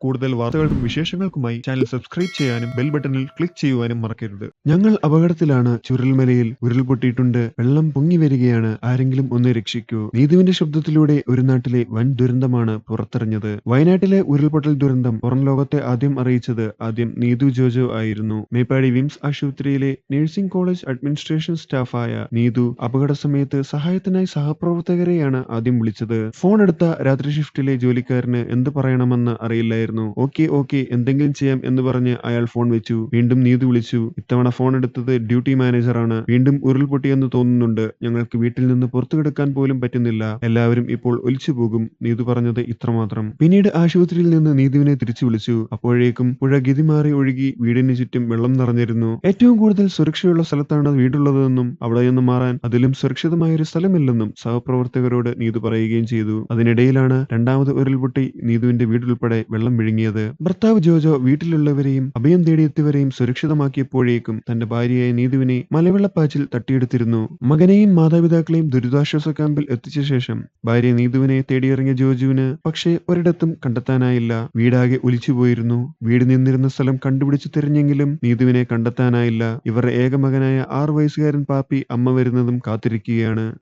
കൂടുതൽ വാർത്തകൾക്കും വിശേഷങ്ങൾക്കുമായി channel subscribe ചെയ്യാനും ബെൽ ബട്ടണിൽ ക്ലിക്ക് ചെയ്യുവാനും മറക്കരുത്. ഞങ്ങൾ അപകടത്തിലാണ്. ചുരൽമലയിൽ ഉരുൾപൊട്ടിയിട്ടുണ്ട്. വെള്ളം പൊങ്ങി വരികയാണ്. ആരെങ്കിലും ഒന്ന് രക്ഷിക്കൂ. നീതുവിന്റെ ശബ്ദത്തിലൂടെ ഒരു നാട്ടിലെ വൻ ദുരന്തമാണ് പുറത്തറിഞ്ഞത്. വയനാട്ടിലെ ഉരുൾപൊട്ടൽ ദുരന്തം പുറം ലോകത്തെ ആദ്യം നീതു ജോജോ ആയിരുന്നു. മേപ്പാടി വിംസ് ആശുപത്രിയിലെ നഴ്സിംഗ് കോളേജ് അഡ്മിനിസ്ട്രേഷൻ സ്റ്റാഫായ നീതു അപകട സമയത്ത് സഹായത്തിനായി സഹപ്രവർത്തകരെയാണ് ആദ്യം വിളിച്ചത്. ഫോൺ എടുത്ത രാത്രി ഷിഫ്റ്റിലെ ജോലിക്കാരന് എന്ത് പറയണമെന്ന് അറിയില്ലായിരുന്നു. ഓക്കെ എന്തെങ്കിലും ചെയ്യാം എന്ന് പറഞ്ഞ് അയാൾ ഫോൺ വെച്ചു. വീണ്ടും നീതു വിളിച്ചു. ഇത്തവണ ഫോൺ എടുത്തത് ഡ്യൂട്ടി മാനേജറാണ്. വീണ്ടും ഉരുൾപൊട്ടിയെന്ന് തോന്നുന്നുണ്ട്. ഞങ്ങൾക്ക് വീട്ടിൽ നിന്ന് പുറത്തു കിടക്കാൻ പോലും പറ്റുന്നില്ല. എല്ലാവരും ഇപ്പോൾ ഒലിച്ചു പോകും. നീതു പറഞ്ഞത് ഇത്രമാത്രം. പിന്നീട് ആശുപത്രിയിൽ നിന്ന് നീതുവിനെ തിരിച്ചു വിളിച്ചു. അപ്പോഴേക്കും പുഴ ഗതിമാറി ഒഴുകി വീടിന് ചുറ്റും വെള്ളം നിറഞ്ഞിരുന്നു. ഏറ്റവും കൂടുതൽ സുരക്ഷയുള്ള സ്ഥലത്താണ് വീടുള്ളതെന്നും അവിടെ നിന്ന് മാറാൻ അതിലും സുരക്ഷിതമായൊരു സ്ഥലമില്ലെന്നും സഹപ്രവർത്തകരോട് നീതു പറയുകയും ചെയ്തു. അതിനിടയിലാണ് രണ്ടാമത് ഉരുൾപൊട്ടി നീതുവിന്റെ വീടുൾപ്പെടെ വെള്ളം വിഴുങ്ങിയത്. ഭർത്താവ് ജോജോ വീട്ടിലുള്ളവരെയും അഭയം തേടിയെത്തിയവരെയും സുരക്ഷിതമാക്കിയപ്പോഴേക്കും തന്റെ ഭാര്യയായ നീതുവിനെ മലവെള്ളപ്പാച്ചിൽ തട്ടിയെടുത്തിരുന്നു. മകനെയും മാതാപിതാക്കളെയും ദുരിതാശ്വാസ ക്യാമ്പിൽ എത്തിച്ച ശേഷം ഭാര്യ നീതുവിനെ തേടിയിറങ്ങിയ ജോജുവിന് പക്ഷേ ഒരിടത്തും കണ്ടെത്താനായില്ല. വീടാകെ ഒലിച്ചുപോയിരുന്നു. വീട് നിന്നിരുന്ന സ്ഥലം കണ്ടുപിടിച്ചു തിരഞ്ഞെങ്കിലും നീതുവിനെ കണ്ടെത്താനായില്ല. ഇവരുടെ ഏക മകനായ 6 വയസ്സുകാരൻ പാപ്പി അമ്മ വരുന്നതും കാത്തിരിക്കുകയാണ്.